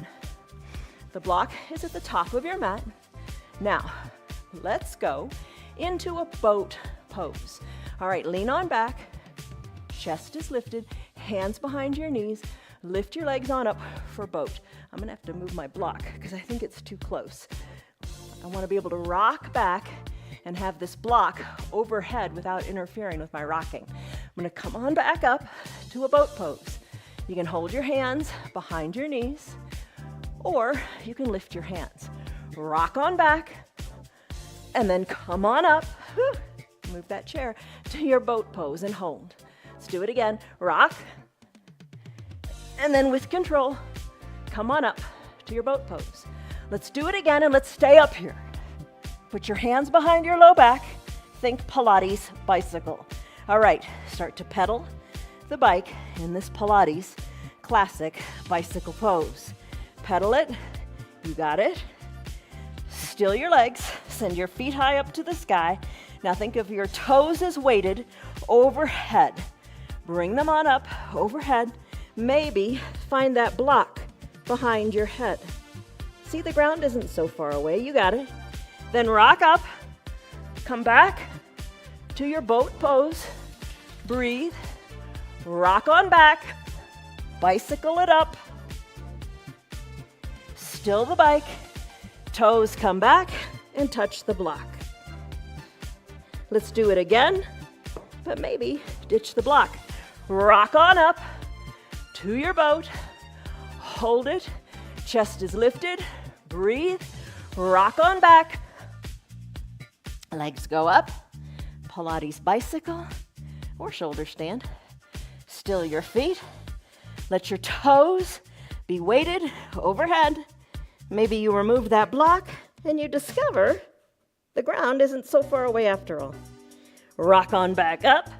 The block is at the top of your mat. Now, let's go into a boat pose. All right, lean on back, chest is lifted, hands behind your knees, lift your legs on up for boat. I'm gonna have to move my block because I think it's too close. I wanna be able to rock back and have this block overhead without interfering with my rocking. I'm gonna come on back up to a boat pose. You can hold your hands behind your knees, or you can lift your hands. Rock on back, and then come on up. Whew, move that chair to your boat pose and hold. Let's do it again. Rock, and then with control, come on up to your boat pose. Let's do it again, and let's stay up here. Put your hands behind your low back, Think Pilates bicycle. All right, start to pedal the bike in this Pilates classic bicycle pose. Pedal it, you got it. Still your legs, send your feet high up to the sky. Now think of your toes as weighted overhead. Bring them on up overhead. Maybe find that block behind your head. See, the ground isn't so far away, you got it. Then rock up, come back to your boat pose. Breathe, rock on back, bicycle it up. Still the bike, toes come back and touch the block. Let's do it again, but maybe ditch the block. Rock on up to your boat, hold it, chest is lifted, breathe, rock on back, legs go up, Pilates bicycle or shoulder stand. Still your feet, let your toes be weighted overhead. Maybe you remove that block and you discover the ground isn't so far away after all. Rock on back up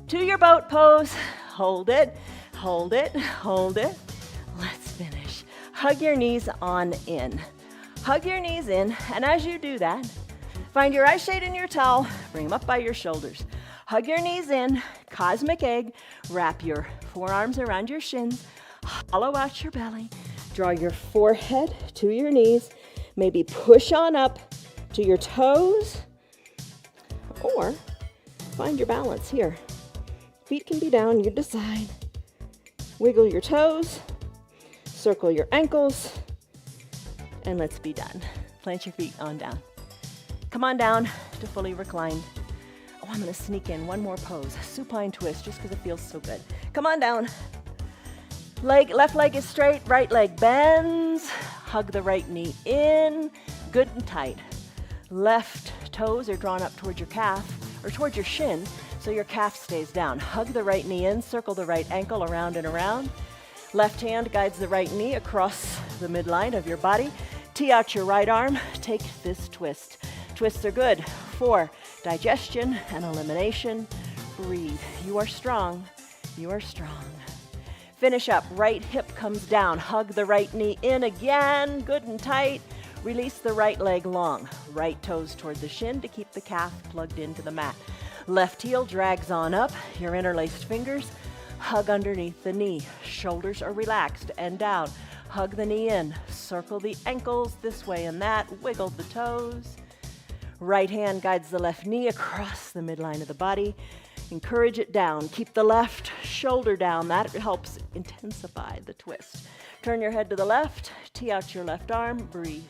to your boat pose. Hold it, hold it, hold it. Let's finish. Hug your knees on in. Hug your knees in, and as you do that, find your eye shade in your towel, bring them up by your shoulders. Hug your knees in, cosmic egg, wrap your forearms around your shins, hollow out your belly, draw your forehead to your knees, maybe push on up to your toes, or find your balance here. Feet can be down, you decide. Wiggle your toes, circle your ankles, and let's be done. Plant your feet on down. Come on down to fully reclined. Oh, I'm gonna sneak in one more pose, supine twist, just because it feels so good. Come on down. Left leg is straight, right leg bends. Hug the right knee in, good and tight. Left toes are drawn up towards your calf, or towards your shin, so your calf stays down. Hug the right knee in, circle the right ankle around and around. Left hand guides the right knee across the midline of your body. Tee out your right arm, take this twist. Twists are good for digestion and elimination. Breathe. You are strong. You are strong. Finish up. Right hip comes down. Hug the right knee in again, good and tight. Release the right leg long. Right toes toward the shin to keep the calf plugged into the mat. Left heel drags on up. Your interlaced fingers hug underneath the knee. Shoulders are relaxed and down. Hug the knee in. Circle the ankles this way and that. Wiggle the toes. Right hand guides the left knee across the midline of the body. Encourage it down. Keep the left shoulder down. That helps intensify the twist. Turn your head to the left. Tee out your left arm. Breathe.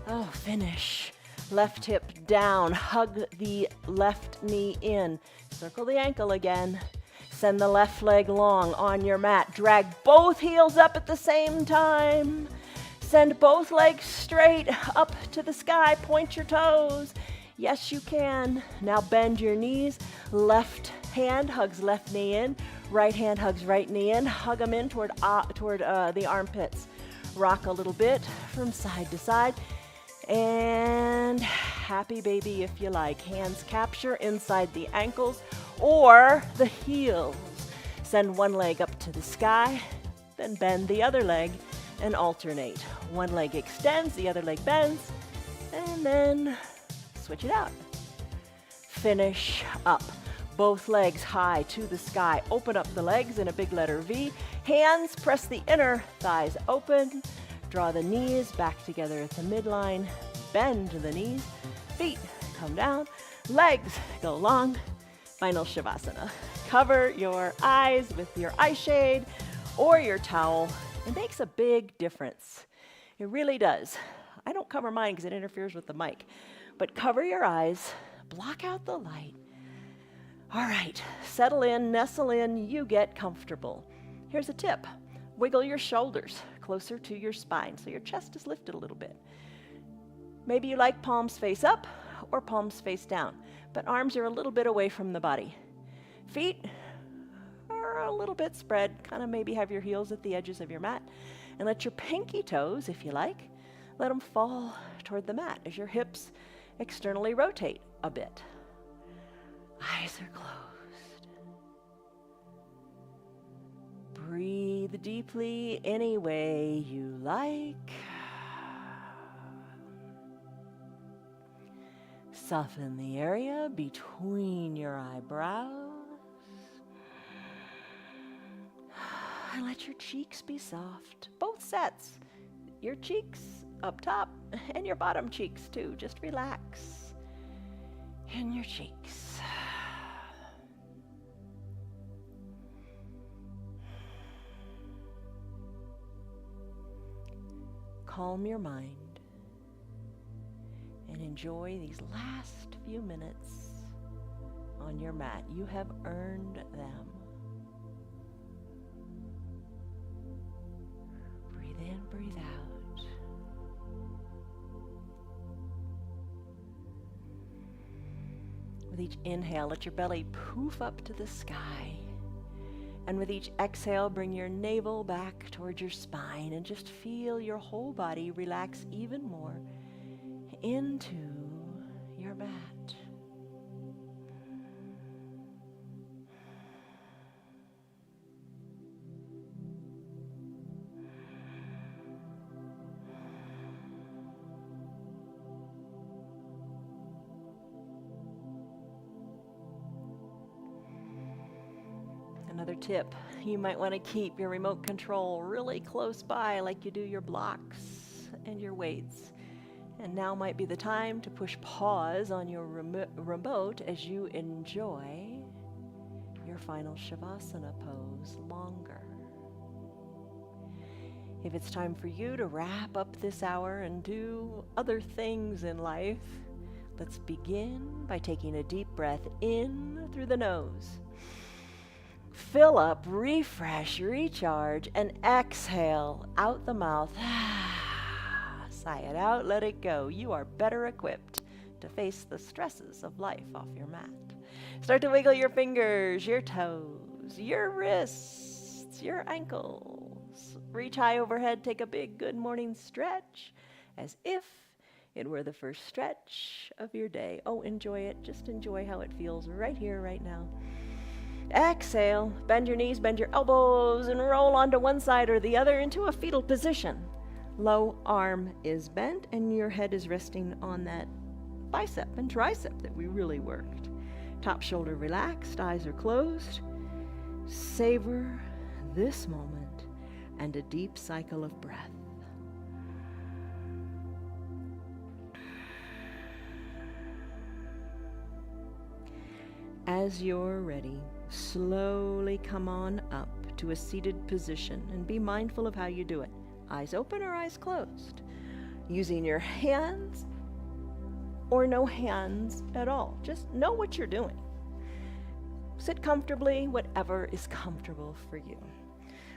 Oh, finish. Left hip down. Hug the left knee in. Circle the ankle again. Send the left leg long on your mat. Drag both heels up at the same time. Send both legs straight up to the sky. Point your toes. Yes, you can. Now bend your knees. Left hand hugs left knee in. Right hand hugs right knee in. Hug them in toward the armpits. Rock a little bit from side to side. And happy baby if you like. Hands capture inside the ankles or the heels. Send one leg up to the sky, then bend the other leg and alternate. One leg extends, the other leg bends, and then switch it out. Finish up. Both legs high to the sky. Open up the legs in a big letter V. Hands press the inner thighs open. Draw the knees back together at the midline. Bend the knees. Feet come down. Legs go long. Final Shavasana. Cover your eyes with your eye shade or your towel. It makes a big difference. It really does. I don't cover mine because it interferes with the mic. But cover your eyes. Block out the light. All right. Settle in, nestle in. You get comfortable. Here's a tip. Wiggle your shoulders closer to your spine so your chest is lifted a little bit. Maybe you like palms face up or palms face down, but arms are a little bit away from the body. Feet are a little bit spread, kind of maybe have your heels at the edges of your mat, and let your pinky toes, if you like, Let them fall toward the mat as your hips externally rotate a bit. Eyes are closed. Breathe deeply any way you like. Soften the area between your eyebrows. And let your cheeks be soft. Both sets. Your cheeks up top and your bottom cheeks too. Just relax in your cheeks. Calm your mind and enjoy these last few minutes on your mat. You have earned them. Breathe in, breathe out. With each inhale, let your belly poof up to the sky. And with each exhale, bring your navel back towards your spine and just feel your whole body relax even more into your mat. Another tip, you might want to keep your remote control really close by like you do your blocks and your weights. And now might be the time to push pause on your remote as you enjoy your final Shavasana pose longer. If it's time for you to wrap up this hour and do other things in life, let's begin by taking a deep breath in through the nose. Fill up, refresh, recharge, and exhale out the mouth. Sigh it out, let it go. You are better equipped to face the stresses of life off your mat. Start to wiggle your fingers, your toes, your wrists, your ankles. Reach high overhead, take a big good morning stretch as if it were the first stretch of your day. Oh, enjoy it. Just enjoy how it feels right here, right now. Exhale, bend your knees, bend your elbows, and roll onto one side or the other into a fetal position. Low arm is bent and your head is resting on that bicep and tricep that we really worked. Top shoulder relaxed, eyes are closed. Savor this moment and a deep cycle of breath. As you're ready, slowly come on up to a seated position and be mindful of how you do it. Eyes open or eyes closed. Using your hands or no hands at all. Just know what you're doing. Sit comfortably, whatever is comfortable for you.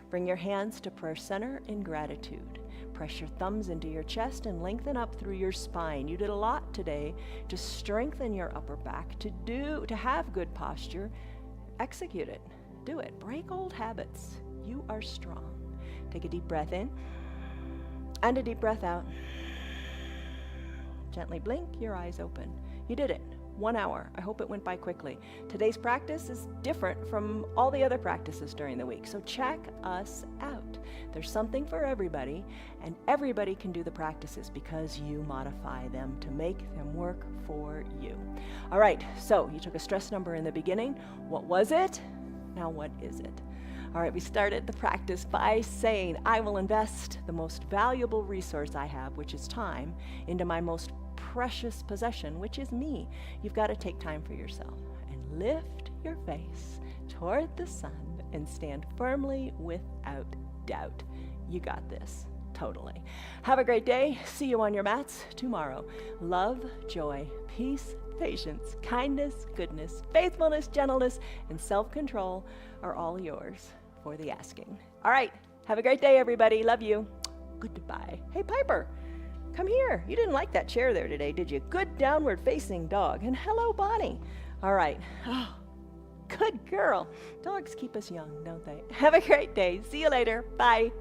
Bring your hands to prayer center in gratitude. Press your thumbs into your chest and lengthen up through your spine. You did a lot today to strengthen your upper back, to have good posture. Execute it. Do it. Break old habits. You are strong. Take a deep breath in and a deep breath out. Gently blink, your eyes open. You did it. 1 hour. I hope it went by quickly. Today's practice is different from all the other practices during the week, so check us out. There's something for everybody, and everybody can do the practices because you modify them to make them work for you. All right, so you took a stress number in the beginning. What was it? Now what is it? All right, we started the practice by saying, I will invest the most valuable resource I have, which is time, into my most precious possession, which is me. You've got to take time for yourself and lift your face toward the sun and stand firmly without doubt. You got this, totally. Have a great day. See you on your mats tomorrow. Love, joy, peace, patience, kindness, goodness, faithfulness, gentleness, and self-control are all yours for the asking. All right, have a great day, everybody. Love you. Goodbye. Hey, Piper. Come here. You didn't like that chair there today, did you? Good downward facing dog. And hello, Bonnie. All right. Oh, good girl. Dogs keep us young, don't they? Have a great day. See you later. Bye.